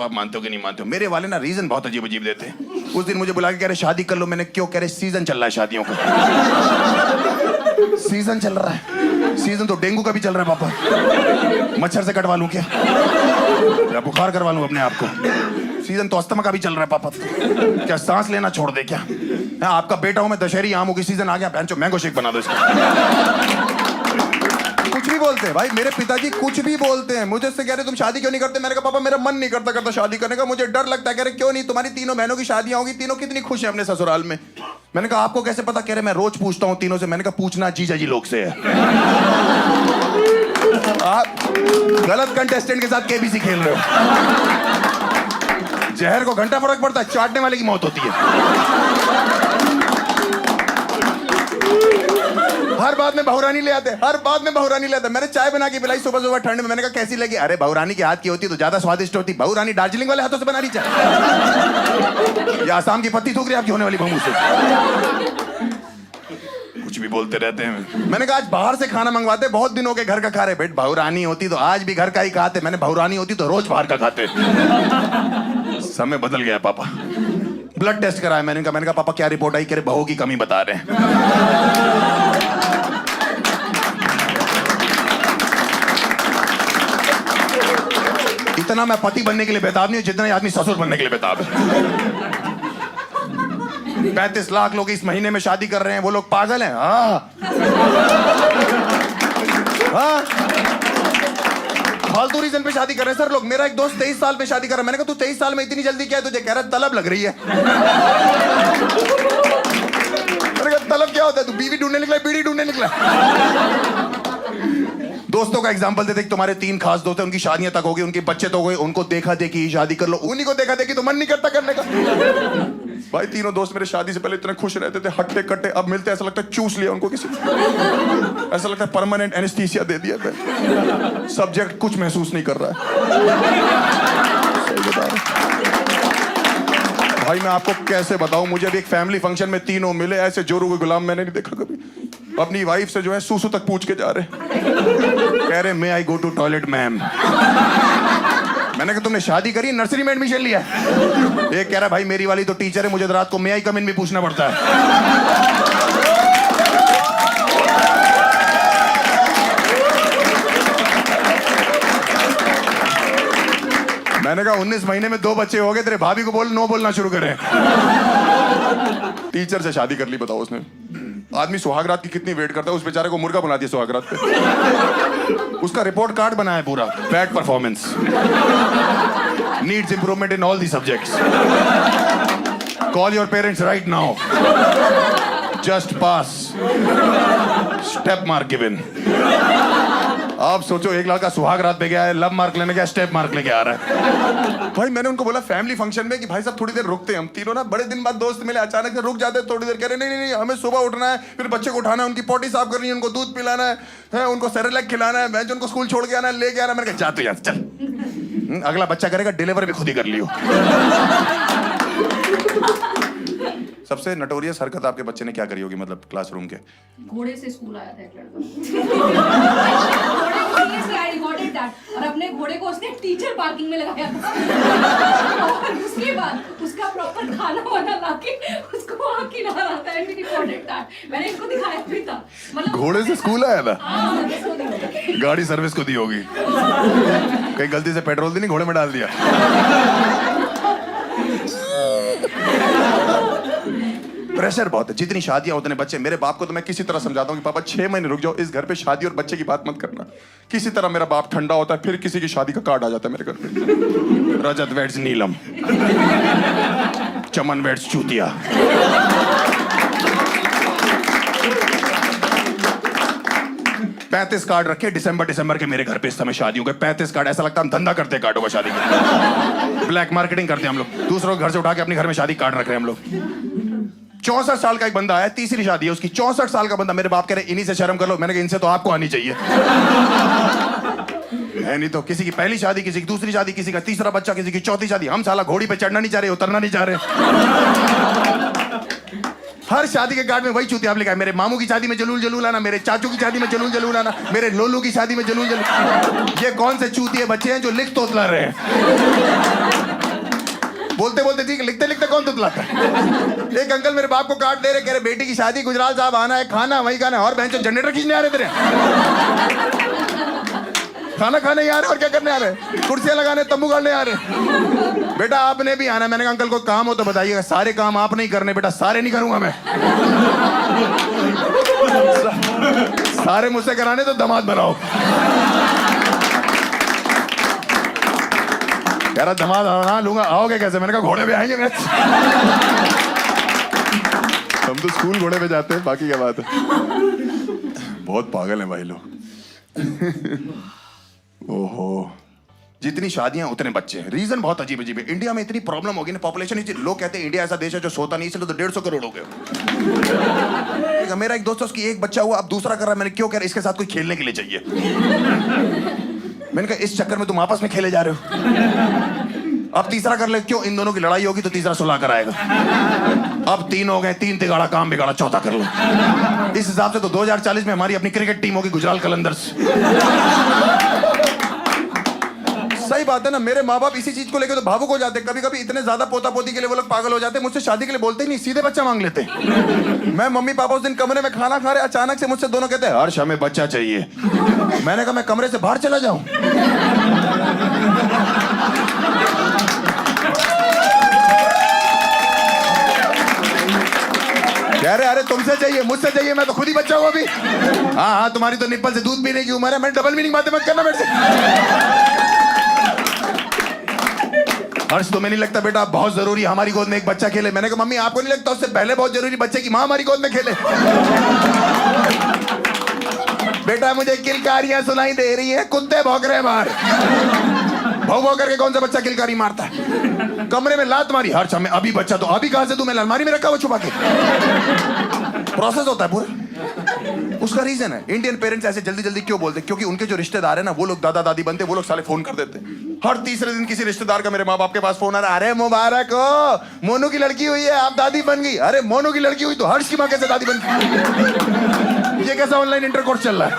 आप मानते हो कि नहीं मानते हो? मेरे वाले ना रीजन बहुत अजीब अजीब देते हैं। उस दिन मुझे बुला के कह रहे शादी कर लो। मैंने क्यों? कह रहे सीजन चल रहा है शादियों का। सीजन चल रहा है? सीजन तो डेंगू का भी चल रहा है पापा। मच्छर से कटवा लूं क्या? या बुखार करवा लूं अपने आप को? सीजन तो अस्थमा का भी चल रहा है पापा। क्या सांस लेना छोड़ दे क्या? आपका बेटा हूं मैं, दशहरी आमों की सीजन आ गया, बहन चो मैंगो शेक बना दो इसका। कुछ भी बोलते हैं भाई, मेरे पिताजी कुछ भी बोलते हैं। मुझे से कह रहे तुम शादी क्यों नहीं करते? मैंने कहा पापा मेरा मन नहीं करता शादी करने का, मुझे डर लगता है। कह रहे क्यों नहीं? तुम्हारी तीनों बहनों की शादियां होगी, तीनों कितनी खुश हैं अपने ससुराल में। मैंने कहा आपको कैसे पता? कह रहे मैं रोज पूछता हूँ तीनों से। मैंने कहा पूछना जीजा जी लोग से है। आप गलत कंटेस्टेंट के साथ केबीसी खेल रहे हो। जहर को घंटा फर्क पड़ता है, चाटने वाले की मौत होती है। हर बात में बहुरानी ले आते, हर बात में बहुरानी ले आते। मैंने चाय बना के पिलाई सुबह सुबह ठंड में। मैंने कहा कैसी लगी? अरे बहुरानी के हाथ की होती तो ज्यादा स्वादिष्ट होती। बहुरानी दार्जिलिंग वाले हाथों से बना रही चाय या आसाम की पत्ती थूक रही आपकी होने वाली बहू से। कुछ भी बोलते रहते हैं। मैंने कहा आज बाहर से खाना मंगवाते, बहुत दिनों के घर का खा रहे। बेट बहुरानी होती तो आज भी घर का ही खाते। मैंने बहुरानी होती तो रोज बाहर का खाते। समय बदल गया पापा। ब्लड टेस्ट कराया मैंने कहा पापा क्या रिपोर्ट आई? कह रहे बहू की कमी बता रहे हैं। इतना मैं पति बनने के लिए बेताब नहीं हूं जितना आदमी ससुर बनने के लिए बेताब है। 35 लाख लोग इस महीने में शादी कर रहे हैं, वो लोग पागल हैं? हाँ फालतू रीजन पे शादी कर रहे हैं सर लोग। मेरा एक दोस्त 23 साल पे शादी कर रहा है। मैंने कहा तू 23 साल में इतनी जल्दी क्या है तुझे? कह रहा है तलब लग रही है। मैंने कहा तलब क्या होता है? तू बीवी ढूंढने निकला, बीड़ी ढूंढने निकला? दोस्तों का एग्जांपल देते, तुम्हारे 3 खास दोस्त हैं, उनकी शादियां तक हो गई, उनके बच्चे तो हो गए, उनको देखा देखी शादी कर लो। उन्हीं को देखा देखी तो मन नहीं करता करने का। भाई तीनों दोस्त मेरे शादी से पहले इतने खुश रहते थे, हट्टे कट्टे। अब मिलते ऐसा लगता है चूस लिया उनको किसी ने। ऐसा लगता है परमानेंट एनेस्थीसिया दे दिया। सब्जेक्ट कुछ महसूस नहीं कर रहा है। सही बता रहा भाई, मैं आपको कैसे बताऊं? मुझे भी एक फैमिली फंक्शन में तीनों मिले, ऐसे जोरू के गुलाम मैंने नहीं देखा कभी। अपनी वाइफ से जो है सूसू तक पूछ के जा रहे। कह रहे मे आई गो टू टॉयलेट मैम। मैंने कहा तुमने शादी करी, नर्सरी में एडमिशन लिया? एक कह रहा भाई मेरी वाली तो टीचर है, मुझे तो रात को मे आई कम इन भी पूछना पड़ता है। मैंने कहा 19 महीने में 2 बच्चे हो गए, तेरे भाभी को बोल नो बोलना शुरू करें। टीचर से शादी कर ली, बताओ उसने। आदमी सुहागरात की कितनी वेट करता है, उस बेचारे को मुर्गा बना दिया सुहागरात पे। उसका रिपोर्ट कार्ड बना है पूरा, bad performance, needs improvement in all the subjects, call your parents right now, just pass, step mark given. आप सोचो एक लड़का सुहाग रात पे गया है, लब मार्क लेने गया, स्टेप मार्क लेके आ रहा है। भाई मैंने उनको बोला फैमिली फंक्शन में कि भाई साहब थोड़ी देर रुकते हैं। हम तीनों ना बड़े दिन बाद दोस्त मिले, अचानक से रुक जाते हैं थोड़ी देर। कह रहे नहीं हमें सुबह उठना है, फिर बच्चे को उठाना है, उनकी पोटी साफ करनी है, उनको दूध पिलाना है, उनको सेरेलैक खिलाना है, मैं उनको स्कूल छोड़ के आना है, लेके आना। मैंने कहा जा तू यार चल, अगला बच्चा करेगा डिलीवर भी खुद ही कर लियो। सबसे नटोरियस हरकत आपके बच्चे ने क्या करी होगी, मतलब क्लासरूम के? घोड़े से स्कूल आया था एक लड़का। और अपने घोड़े को उसने टीचर पार्किंग में लगाया था। और उसके बाद उसका प्रॉपर खाना वाना लाके उसको वहाँ खिला रहा था। मैंने इनको दिखाया भी था। मतलब घोड़े से स्कूल आया था? गाड़ी सर्विस को दी होगी, कहीं गलती से पेट्रोल भी नहीं घोड़े में डाल दिया। प्रेशर बहुत है, जितनी शादियां उतने बच्चे। मेरे बाप को तो मैं किसी तरह समझाता हूँ कि पापा 6 महीने रुक जाओ, इस घर पे शादी और बच्चे की बात मत करना। किसी तरह मेरा बाप ठंडा होता है, फिर किसी की शादी का कार्ड आ जाता है मेरे घर पे। रजत वेड्स नीलम, चमन वेड्स चूतिया। $35 कार्ड रखे दिसंबर के मेरे घर पे इस समय शादियों के। 35 कार्ड, ऐसा लगता है हम धंधा करते हैं कार्डों का, शादी का ब्लैक मार्केटिंग करते हैं हम लोग। दूसरों के घर से उठा के अपने घर में शादी कार्ड रख रहे हैं हम लोग। 64 साल का एक बंदा आया, तीसरी शादी है उसकी। 64 साल का बंदा। मेरे बाप कह रहे इन्हीं से शर्म कर लो। मैंने कहा इनसे तो आपको आनी चाहिए। है नहीं तो किसी की पहली शादी, किसी की दूसरी शादी, किसी का तीसरा बच्चा, किसी की चौथी शादी। हम साला घोड़ी पे चढ़ना नहीं चाह रहे, उतरना नहीं चाह रहे। हर शादी के कार्ड में वही चूतिया लिखा है, मेरे मामू की शादी में जलूल जलूल आना, मेरे चाचू की शादी में जलूल जलूल आना, मेरे लोलू की शादी में जलूल जलूल। ये कौन से चूतिए बच्चे हैं जो लिख तोतला रहे हैं? बोलते बोलते ठीक, लिखते लिखते कौन तुतलाता है? एक अंकल मेरे बाप को काट दे रहे, कह रहे बेटी की शादी, गुजराल साहब आना है, खाना वही खाना है, और बहन जनरेटर खींचने आ रहे तेरे, खाना खाने ही आ रहे और क्या करने आ रहे, कुर्सियां लगाने, तंबू गाड़ने आ रहे। बेटा आपने भी आना। मैंने कहा अंकल को काम हो तो बताइएगा, सारे काम आप नहीं करने बेटा, सारे नहीं करूंगा मैं। सारे मुझसे कराने तो दामाद बनाओ। कह रहा दामाद हाँ लूंगा, आओगे कैसे? मैंने कहा घोड़े पे आएंगे मैं। हम तो स्कूल घोड़े पे जाते हैं, बाकी क्या बात है। बहुत पागल हैं भाई लोग। ओहो, जितनी शादियां उतने बच्चे हैं। रीजन बहुत अजीब अजीब है। इंडिया में इतनी प्रॉब्लम होगी ना, पॉपुलेशन ही, लोग कहते हैं इंडिया ऐसा देश है जो सोता नहीं, चलो तो 150 करोड़ हो गए। मेरा एक दोस्त है, उसकी एक बच्चा हुआ, अब दूसरा कर रहा है। मैंने क्यों? कह रहा इसके साथ कोई खेलने के लिए चाहिए। मैंने कहा इस चक्कर में तुम आपस में खेले जा रहे हो, अब तीसरा कर ले। क्यों? इन दोनों की लड़ाई होगी तो तीसरा सुलह कराएगा। अब 3 हो गए, 3 तिगाड़ा काम बिगाड़ा, चौथा कर लो। इस हिसाब से तो 2040 में हमारी अपनी क्रिकेट टीम होगी, गुजराल कलंदर्स। सही बात है ना। मेरे माँ बाप इसी चीज को लेकर तो भावुक हो जाते। कभी कभी इतने ज्यादा पोता पोती के लिए वो लोग पागल हो जाते। मुझसे शादी के लिए बोलते ही नहीं, सीधे बच्चा मांग लेते। मैं मम्मी पापा उस दिन कमरे में खाना खा रहे, अचानक से मुझसे दोनों कहते हैं हर्ष हमें बच्चा चाहिए। मैंने कहा मैं कमरे से बाहर चला जाऊं? कह रहे अरे तुमसे चाहिए, मुझसे चाहिए, मैं तो खुद ही बच्चा हूं अभी। हाँ हाँ, तुम्हारी तो निप्पल से दूध पीने की उम्र है। मैं डबल मीनिंग बातें मत करना मेरे से। हर्ष तुम्हें नहीं लगता बेटा बहुत जरूरी हमारी गोद में एक बच्चा खेले? मैंने कहा मम्मी आपको नहीं लगता उससे पहले बहुत जरूरी बच्चे की माँ हमारी गोद में खेले? बेटा मुझे किलकारियां सुनाई दे रही है, कुत्ते भौंक रहे हैं बाहर। भौ भौ करके कौन सा बच्चा किलकारी मारता है? कमरे में लात मारी, हर्ष हमें अभी बच्चा, तो अभी कहां से तू? मैं अलमारी में रखा हुआ छुपा के। प्रोसेस होता है पूरा, उसका रीजन है। इंडियन पेरेंट्स ऐसे जल्दी जल्दी क्यों बोलते? क्योंकि उनके जो रिश्तेदार है ना, वो लोग दादा दादी बनते, वो लोग साले फोन कर देते। हर तीसरे दिन किसी रिश्तेदार का मेरे माँ बाप के पास फोन आ रहा है, अरे मुबारक हो, मोनू की लड़की हुई है, आप दादी बन गई। अरे मोनू की लड़की हुई तो हर्ष की माँ कैसे दादी बन गई? ये कैसा ऑनलाइन इंटरकोर्स चल रहा है?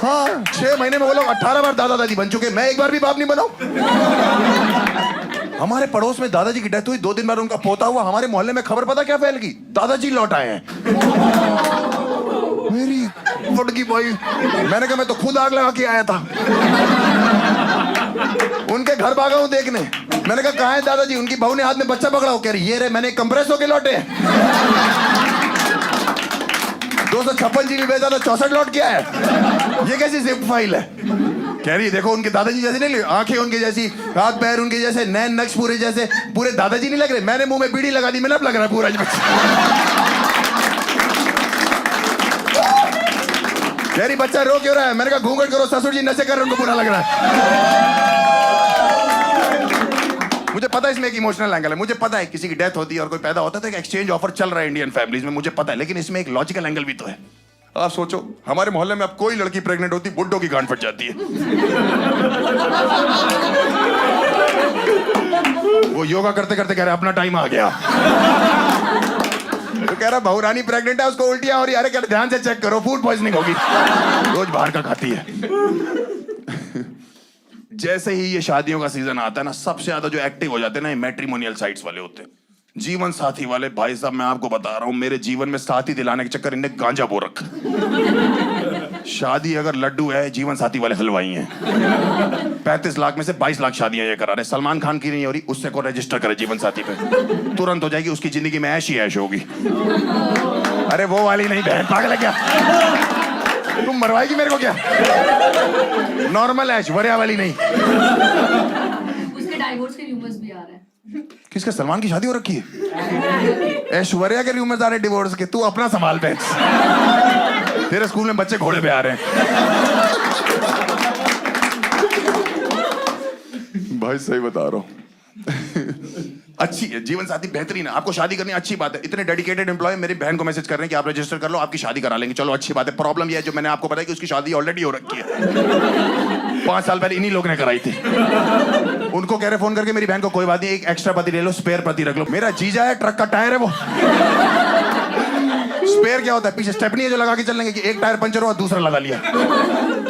हाँ, 6 महीने में वो लोग 18 बार दादा दादी बन चुके, मैं एक बार भी बाप नहीं बनाऊं। हमारे पड़ोस में दादाजी की डेथ हुई, 2 दिन बाद उनका पोता हुआ। हमारे मोहल्ले में खबर पता क्या फैल गई? दादाजी लौट आए हैं। मेरी फटकी भाई, मैंने कहा मैं तो खुद आग लगा के आया था। उनके घर भागा हूं देखने। मैंने कहा कहाँ है दादाजी? उनकी बहू ने हाथ में बच्चा पकड़ा हो। कह रही ये रे, मैंने कंप्रेस होके लौटे। 256 GB भेजा था, 64 लौट के आया। ये कैसी जिप फाइल है? कह रही देखो उनके दादाजी जैसे नहीं, आंखें उनके जैसी, हाथ पैर उनके जैसे, नैन नक्श पूरे जैसे, पूरे दादाजी नहीं लग रहे। मैंने मुंह में बीड़ी लगा दी, मिलाप लग रहा है पूरा। कह रही बच्चा रो क्यों रहा है? मैंने कहा घूंघट करो, ससुर जी नशे कर रहे, उनको बुरा लग रहा है। मुझे पता है इसमें एक इमोशनल एंगल है। मुझे पता है किसी की डेथ होती है और कोई पैदा होता है तो एक एक्सचेंज ऑफर चल रहा है इंडियन फैमिलीज में, मुझे पता है। लेकिन इसमें एक लॉजिकल एंगल भी तो है। आप सोचो, हमारे मोहल्ले में अब कोई लड़की प्रेग्नेंट होती, बुड्ढों की गांड फट जाती है। वो योगा करते करते कह रहे अपना टाइम आ गया। तो कह रहा बहू रानी प्रेग्नेंट है, उसको उल्टियां हो रही है। अरे कह ध्यान से चेक करो, फूड पॉइजनिंग होगी, रोज बाहर का खाती है। जैसे ही ये शादियों का सीजन आता है ना, सबसे ज्यादा जो एक्टिव हो जाते हैं ना, ये मैट्रिमोनियल साइट्स वाले होते हैं, जीवन साथी वाले। भाई साहब मैं आपको बता रहा हूं, मेरे जीवन में साथी दिलाने के चक्कर इनने गांजा बो रखा। शादी अगर लड्डू है, जीवन साथी वाले हलवाई हैं। 35 लाख में से 22 लाख शादियां ये करा रहे। सलमान खान की नहीं हो रही, उससे को रजिस्टर करे जीवन साथी पे, तुरंत हो जाएगी। उसकी जिंदगी में ऐश ही ऐश होगी। अरे वो वाली नहीं, बहन पागल है क्या? तुम मरवाएगी मेरे को क्या? नॉर्मल ऐश, वरिया वाली नहीं। उसके डाइवोर्स के रूमर्स भी आ रहे हैं। किसका? सलमान की शादी हो रखी है? ऐश्वर्या के रूमर्स आ रहे डिवोर्स के। तू अपना संभाल पे, तेरे स्कूल में बच्चे घोड़े पे आ रहे हैं। भाई सही बता रहा हूं। अच्छी है जीवन साथी, बेहतरीन है। आपको शादी करनी अच्छी बात है। इतने डेडिकेटेड एम्प्लॉय मेरी बहन को मैसेज कर रहे हैं कि आप रजिस्टर कर लो, आपकी शादी करा लेंगे। चलो अच्छी बात है। प्रॉब्लम यह है जो मैंने आपको बताया कि उसकी शादी ऑलरेडी हो रखी है। 5 साल पहले इन्हीं लोग ने कराई थी। उनको कह रहे फोन करके मेरी बहन को, कोई बात नहीं, एक एक्स्ट्रा पति ले लो, स्पेयर पति रख लो। मेरा जीजा है, ट्रक का टायर है वो। स्पेयर क्या होता है? पीछे स्टेपनी है जो लगा के चलने की, एक टायर पंचर हुआ दूसरा लगा लिया।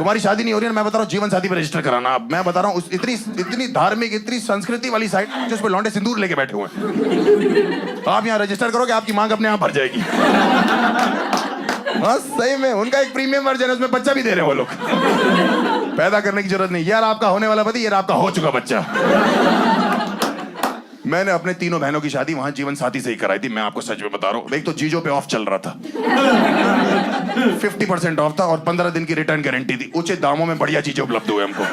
तुम्हारी शादी नहीं हो रही है, मैं बता रहा हूँ जीवन साथी पे रजिस्टर कराना। अब मैं बता रहा हूँ इतनी धार्मिक, इतनी संस्कृति वाली साइट जिस पे लौंडे सिंदूर लेके बैठे हुए हैं। आप यहाँ रजिस्टर करोगे, आपकी मांग अपने आप भर जाएगी। हाँ सही में, उनका एक प्रीमियम वर्जन है, उसमें बच्चा भी दे रहे हैं वो लोग। पैदा करने की जरूरत नहीं यार, आपका होने वाला पति, यार आपका हो चुका बच्चा। मैंने अपने तीनों बहनों की शादी वहां जीवन साथी से ही कराई थी। मैं आपको सच में बता रहा हूँ, एक तो जीजो पे ऑफ चल रहा था, 50% ऑफ था, और 15 दिन की रिटर्न गारंटी थी। उचित दामों में बढ़िया चीजें उपलब्ध हुए हमको।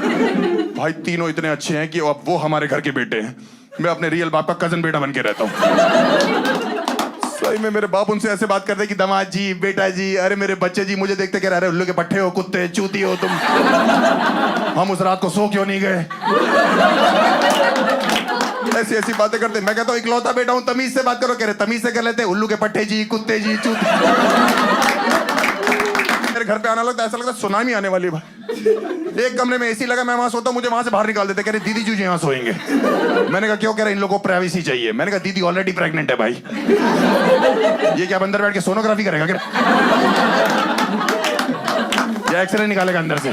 भाई तीनों इतने अच्छे हैं कि अब वो हमारे घर के बेटे हैं, मैं अपने रियल बाप का कजन बेटा बन के रहता हूँ। सही में मेरे बाप उनसे ऐसे बात करते कि दामाद जी, बेटा जी, अरे मेरे बच्चे जी, मुझे देखते कह रहे उल्लू के पट्टे हो, कुत्ते चूती हो तुम, हम उस रात को सो क्यों नहीं गए। ऐसी ऐसी बातें करते। मैं कहता हूँ इकलौता बेटा हूँ, तमीज से बात करो। कह रहे तमीज से कर लेते, उल्लू के पट्टे जी, कुत्ते जी, चूती। मेरे घर पे आना लगता ऐसा लगता सुनामी आने वाली। भाई एक कमरे में एसी लगा, मैं वहां सोता हूँ, मुझे वहां से बाहर निकाल देते। कह रहे दीदी जी यहाँ सोएंगे। मैंने कहा क्यों? कह रहे इन लोगों को प्राइवेसी चाहिए। मैंने कहा दीदी ऑलरेडी प्रेग्नेंट है भाई, ये क्या अंदर बैठ के सोनोग्राफी करेगा क्या? या एक्सरे निकालेगा अंदर से?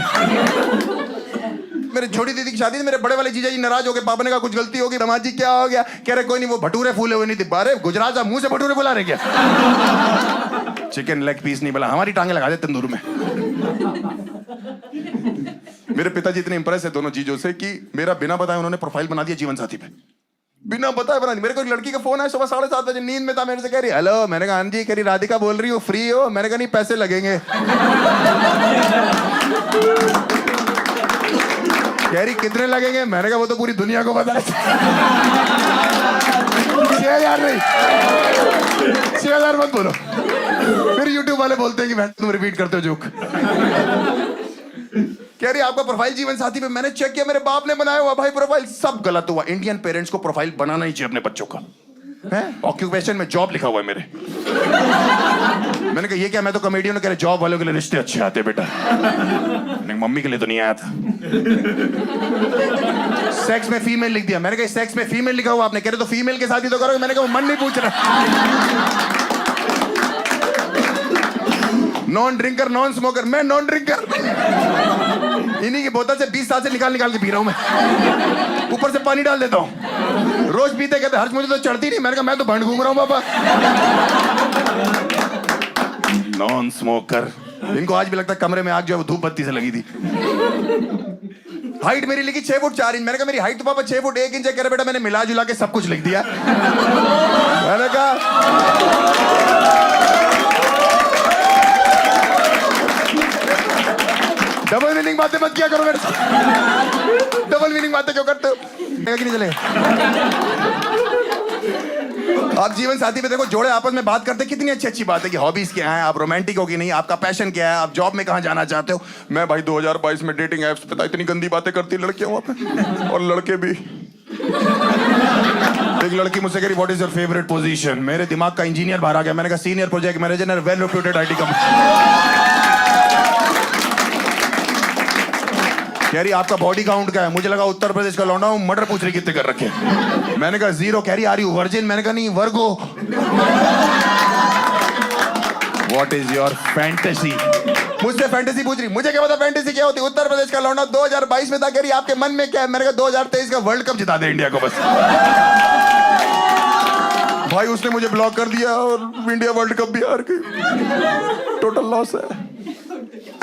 मेरी छोटी दीदी की शादी थी, मेरे बड़े वाले जीजा जी नाराज हो गए। पापा ने कहा कुछ गलती होगी। दामाद जी क्या हो गया? कह रहे कोई नहीं, वो भटूरे फूले हुए नहीं थे। अरे गुजरात मुंह से भटूरे फुला रहे क्या? चिकन लेग पीस नहीं बोला, हमारी टांगे लगा दे तंदूर में। मेरे पिताजी इतने इंप्रेस है दोनों चीजों से कि मेरा बिना बताए उन्होंने प्रोफाइल बना दिया जीवन साथी पे। बिना बताए बना दी। मेरे को एक लड़की का फोन आया सुबह 7:30 बजे, नींद में था, मेरे से कह रही हेलो। मैंने कहा हाँ जी। कह रही राधिका बोल रही हो, फ्री हो? मैंने कहा नहीं, पैसे लगेंगे। कह रही कितने लगेंगे? मैंने कहा वो तो पूरी दुनिया को पता है। 6,000 नहीं, 6,000 मत बोलो। फिर यूट्यूब वाले बोलते हैं कि तुम रिपीट करते हो जोक। कह रही आपका प्रोफाइल जीवन साथी पे मैंने चेक किया, मेरे बाप ने बनाया हुआ। भाई प्रोफाइल सब गलत हुआ। इंडियन पेरेंट्स को प्रोफाइल बनाना ही चाहिए अपने बच्चों का। ऑक्यूपेशन में जॉब लिखा हुआ है मेरे। मैंने कहा ये क्या? मैं तो कॉमेडियन। कह रहे जॉब वालों के लिए रिश्ते अच्छे आते बेटा। नहीं, मम्मी के लिए तो नहीं आया था। सेक्स में फीमेल लिख दिया। मैंने कहा सेक्स में फीमेल लिखा हुआ आपने? कह रहे तो फीमेल के साथ ही तो करोगे। मैंने कहा मन नहीं पूछ रहा। Non drinker, non smoker. मैं नॉन ड्रिंकर, इन्हीं की बोतल से 20 साल से निकाल के पी रहा हूं मैं। ऊपर से पानी डाल देता हूं। रोज पीते कहते हर्ष मुझे तो चढ़ती नहीं। मैंने कहा मैं तो भंड घूम रहा हूं बाबा। Non smoker. इनको आज भी लगता है कमरे में आग जो है वो धूप बत्ती से लगी थी। हाइट मेरी लिखी 6 फुट 4 इंच। मैंने कहा मेरी हाइट तो पापा 6 फुट 1 इंच है। कह रहे बेटा मैंने मिला जुला के सब कुछ लिख दिया। मैंने कहा डबल मीनिंग बातें मत किया करो मेरे साथ। डबल मीनिंग बातें क्यों करते हो? कि नहीं चले? आप जीवन साथी पे देखो, जोड़े आपस में बात करते, कितनी अच्छी अच्छी बात है कि हॉबीज क्या है, आप रोमांटिक हो कि नहीं, आपका पैशन क्या है, आप जॉब में कहाँ जाना चाहते हो। मैं भाई 2022 में डेटिंग एप्स पे था, इतनी गंदी बातें करती लड़कियां वहां पे, और लड़के भी। एक लड़की मुझसे कह रही what is your favourite position? मेरे दिमाग का इंजीनियर बाहर आ गया। मैंने कहा senior project manager, well reputed IT company. कह रही आपका बॉडी काउंट क्या है? मुझे लगा उत्तर प्रदेश का लौंडा हूं, मर्डर पूछ रही कितने कर रखे। मैंने कहा 0। कह रही आर यू वर्जिन? मैंने कहा नहीं, Virgo. What is your fantasy? मुझसे फैंटेसी पूछ रही। मुझे क्या पता फैंटेसी क्या होती? उत्तर प्रदेश का लौंडा 2022 में था। कह रही आपके मन में क्या है? मैंने कहा 2023 का वर्ल्ड कप जिता दे इंडिया को बस। भाई उसने मुझे ब्लॉक कर दिया और इंडिया वर्ल्ड कप भी हार गई। टोटल लॉस है।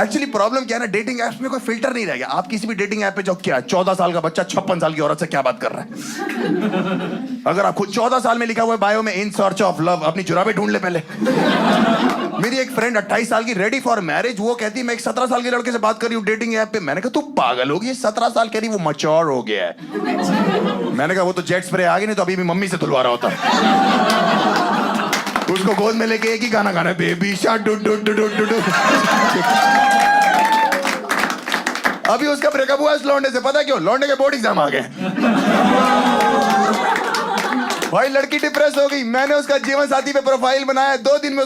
एक्चुअली प्रॉब्लम क्या है ना, डेटिंग ऐप्स में कोई फिल्टर नहीं रह गया। आप किसी भी डेटिंग ऐप पे जाओ, क्या 14 साल का बच्चा 56 साल की औरत से क्या बात कर रहा है? अगर आप खुद 14 साल में लिखा हुआ है बायो में इन सर्च ऑफ लव, अपनी जुराबें ढूंढ ले पहले। मेरी एक फ्रेंड 28 साल की, रेडी फॉर मैरिज, वो कहती मैं एक 17 साल के लड़के से बात कर रही हूँ डेटिंग ऐप पे। मैंने कहा तू पागल होगी, 17 साल कह रही वो मैच्योर हो गया है। मैंने कहा वो तो जेट स्प्रे आ गई, नहीं तो अभी भी मम्मी से धुलवा रहा होता। उसको गोद में लेके एक ही गाना गाना है, baby shark do do do do do. अभी उसका ब्रेकअप हुआ इस लौंडे से, पता क्यों? लौंडे के बोर्ड एग्जाम आ गए। भाई लड़की डिप्रेस हो गई। मैंने उसका जीवन साथी पे प्रोफाइल बनाया, 2 दिन में